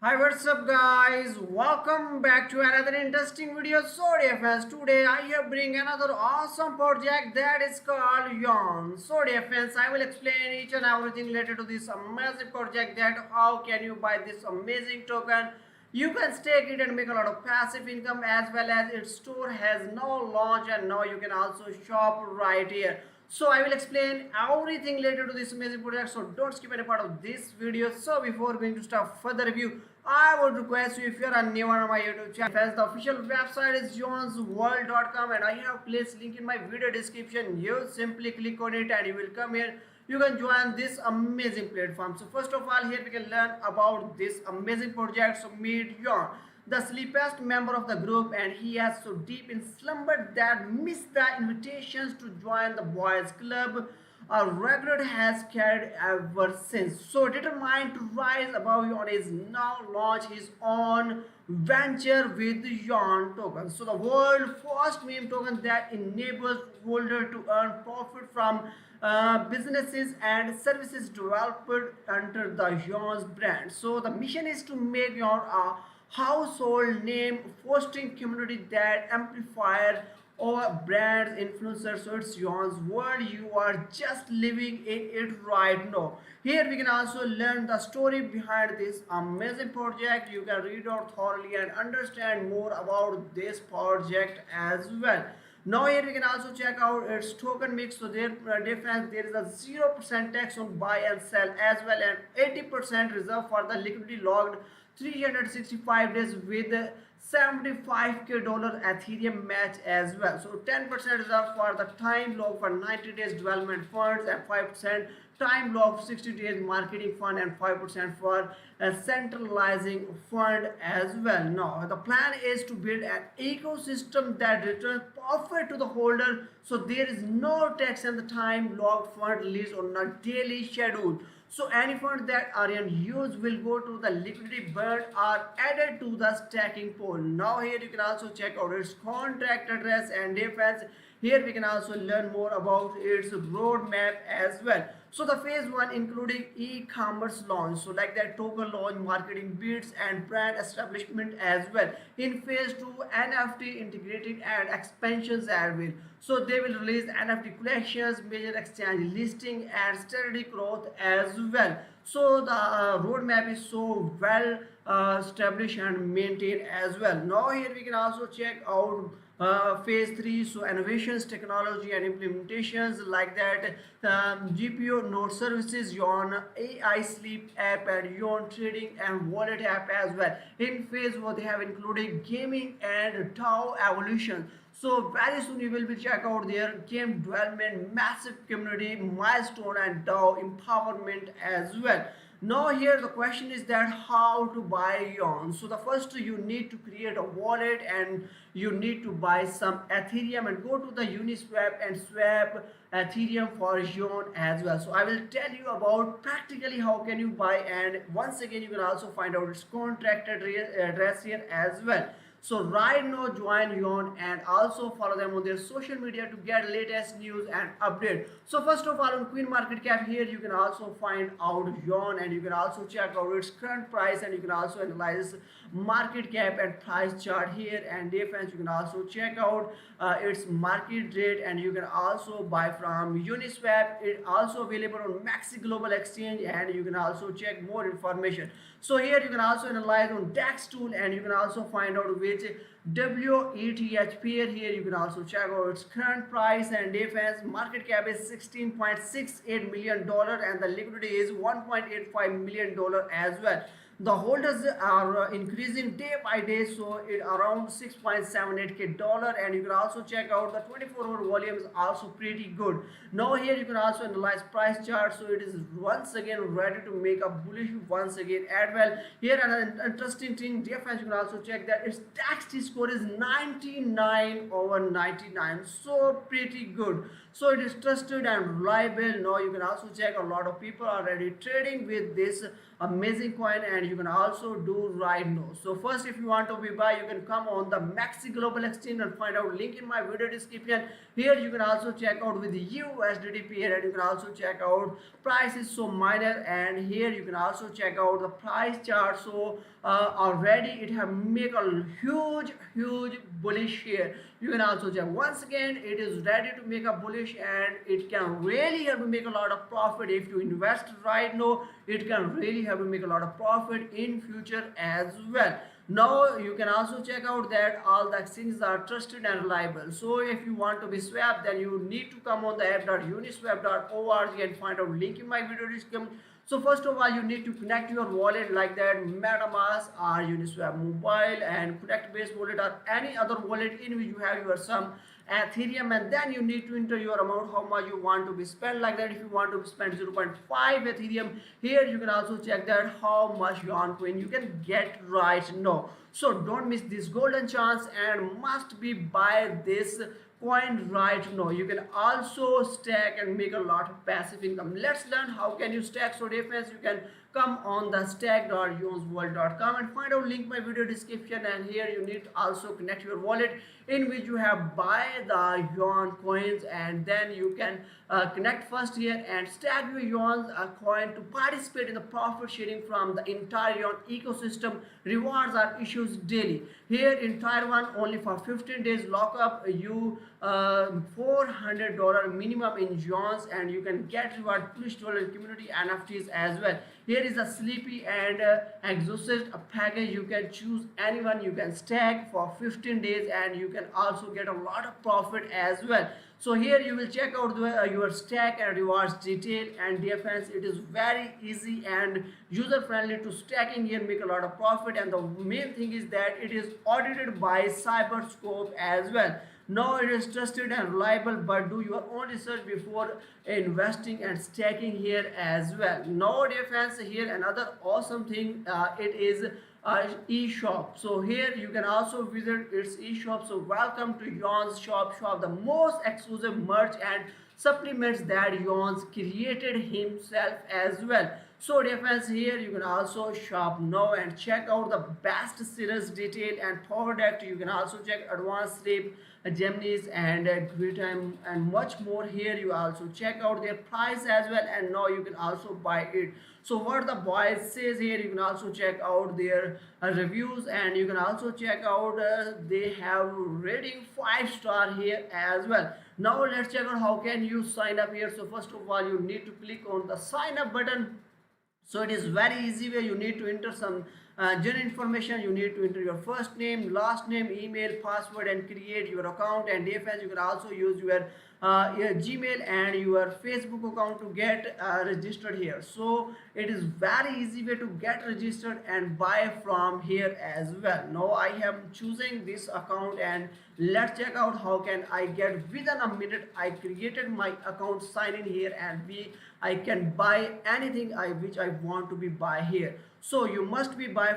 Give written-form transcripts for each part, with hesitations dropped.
Hi, what's up, guys? Welcome back to another interesting video. So, dear friends, today I have bring another awesome project that is called Yarn. So, dear friends, I will explain each and everything related to this amazing project. That how can you buy this amazing token? You can stake it and make a lot of passive income, as well as its store has now launched, and now you can also shop right here. So I will explain everything related to this amazing project, so don't skip any part of this video. So before going to start further review, I would request you, if you are new on my YouTube channel, friends, the official website is jonesworld.com, and I have placed link in my video description. You simply click on it and you will come here. You can join this amazing platform. So first of all, here we can learn about this amazing project. So meet Yon, the sleepiest member of the group, and he has so deep in slumber that missed the invitations to join the boys club a regret has carried ever since. So determined to rise above Yon is now launch his own venture with Yon token. So the world first meme token that enables holder to earn profit from businesses and services developed under the Yon's brand. So the mission is to make Yon a household name, fostering community that amplifies or brands influencers. So it's Yon's world, you are just living in it right now. Here we can also learn the story behind this amazing project. You can read out thoroughly and understand more about this project as well. Now here we can also check out its token mix. So there difference, there is a 0% tax on buy and sell, as well, and 80% reserved for the liquidity logged 365 days with 75k dollar Ethereum match as well. So 10% reserved for the time log for 90 days development funds, and 5% time log 60 days marketing fund, and 5% for a centralizing fund as well. Now the plan is to build an ecosystem that returns profit to the holder, so there is no tax, and the time logged fund released on a daily schedule. So any funds that are unused will go to the liquidity burn are added to the stacking pool. Now here you can also check out its contract address and defense. Here we can also learn more about its roadmap as well. So the phase one including e-commerce launch, so like that token launch, marketing bids, and brand establishment as well. In phase two, NFT integrated and expansions as well. So they will release NFT collections, major exchange listing, and steady growth as well. So the roadmap is so well established and maintained as well. Now here we can also check out phase 3, so innovations, technology, and implementations, like that GPU node services, Yon AI sleep app, and Yon trading and wallet app as well. In phase 1 they have included gaming and DAO evolution. So very soon you will be check out their game development, massive community, milestone, and DAO empowerment as well. Now here the question is that how to buy Yon. So the first, you need to create a wallet, and you need to buy some Ethereum and go to the Uniswap and swap Ethereum for Yon as well. So I will tell you about practically how can you buy, and once again you can also find out its contract address here as well. So right now join Yon and also follow them on their social media to get latest news and update. So first of all, on Queen Market Cap, here you can also find out Yon, and you can also check out its current price, and you can also analyze market cap and price chart here. And defense, you can also check out its market rate, and you can also buy from Uniswap. It also available on Maxi Global Exchange, and you can also check more information. So here you can also analyze on DAX tool, and you can also find out which WETH pair. Here you can also check out its current price and defense. Market cap is $16.68 million, and the liquidity is $1.85 million as well. The holders are increasing day by day, so it around 6.78k dollar, and you can also check out the 24-hour volume is also pretty good. Now here you can also analyze price chart, so it is once again ready to make a bullish once again as well. Here an interesting thing, dear friends, you can also check that its tax score is 99/99, so pretty good. So it is trusted and reliable. Now you can also check a lot of people are already trading with this amazing coin, and you can also do right now. So first, if you want to be buy, you can come on the Maxi Global Exchange and find out link in my video description. Here you can also check out with USDT pair, and you can also check out price is so minor, and here you can also check out the price chart. So already it have make a huge bullish here. You can also check once again, it is ready to make a bullish, and it can really help to make a lot of profit if you invest right now. It can really help to make a lot of profit in future as well. Now you can also check out that all the exchanges are trusted and reliable. So if you want to be swapped, then you need to come on the app.uniswap.org and find out link in my video description. So first of all, you need to connect your wallet like that, MetaMask or Uniswap Mobile, and Connect-based wallet or any other wallet in which you have your some Ethereum, and then you need to enter your amount, how much you want to be spent like that. If you want to spend 0.5 Ethereum, here you can also check that how much Yuan coin you can get right now. So don't miss this golden chance and must be buy this coin right now. You can also stack and make a lot of passive income. Let's learn how can you stack. So defense, you can come on the stack.yuansworld.com and find out link my video description, and here you need to also connect your wallet in which you have buy the yuan coins, and then you can connect first here and stack your yuan coin to participate in the profit sharing from the entire yuan ecosystem. Rewards are issued daily. Here in Taiwan, only for 15 days lockup, you $400 minimum in yuans, and you can get reward plus dollar community NFTs as well. Here is a sleepy and exhausted package. You can choose anyone, you can stack for 15 days, and you can also get a lot of profit as well. So here you will check out your stack and rewards detail, and defense, it is very easy and user friendly to stacking here, make a lot of profit. And the main thing is that it is audited by Cyberscope as well. Now it is trusted and reliable, but do your own research before investing and stacking here as well. Now defense, here another awesome thing, it is e-shop. So here you can also visit its e-shop. So welcome to Yuan's shop, the most exclusive merch and supplements that Yuan's created himself as well. So defense, here you can also shop now and check out the best sellers detail and product. You can also check advanced sleep, Gemini's, and great time and much more. Here you also check out their price as well, and now you can also buy it. So what the boys says here, you can also check out their reviews, and you can also check out they have rating 5-star here as well. Now let's check out how can you sign up here. So first of all, you need to click on the sign up button. So it is very easy where you need to enter some general information. You need to enter your first name, last name, email, password, and create your account. And defense, you can also use your Gmail and your Facebook account to get registered here. So it is very easy way to get registered and buy from here as well. Now I am choosing this account, and let's check out how can I get within a minute. I created my account, sign in here, and I can buy anything which I want to be buy here. So you must be buy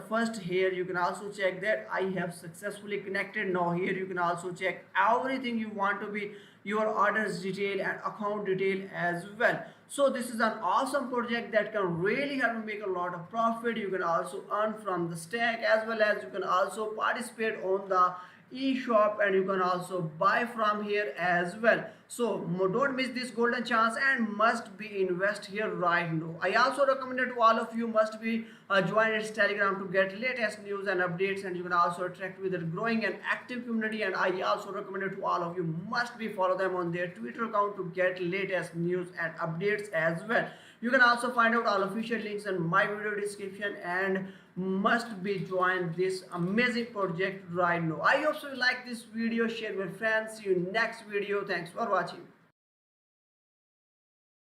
first here. You can also check that I have successfully connected. Now here you can also check everything you want to be, your orders detail and account detail as well. So this is an awesome project that can really help you make a lot of profit. You can also earn from the stack, as well as you can also participate on the e-shop, and you can also buy from here as well. So don't miss this golden chance and must be invest here right now. I also recommend it to all of you must be join its Telegram to get latest news and updates, and you can also attract with a growing and active community. And I also recommend it to all of you must be follow them on their Twitter account to get latest news and updates as well. You can also find out all official links in my video description, and must be join this amazing project right now. I hope you like this video, share with friends. See you next video. Thanks for watching.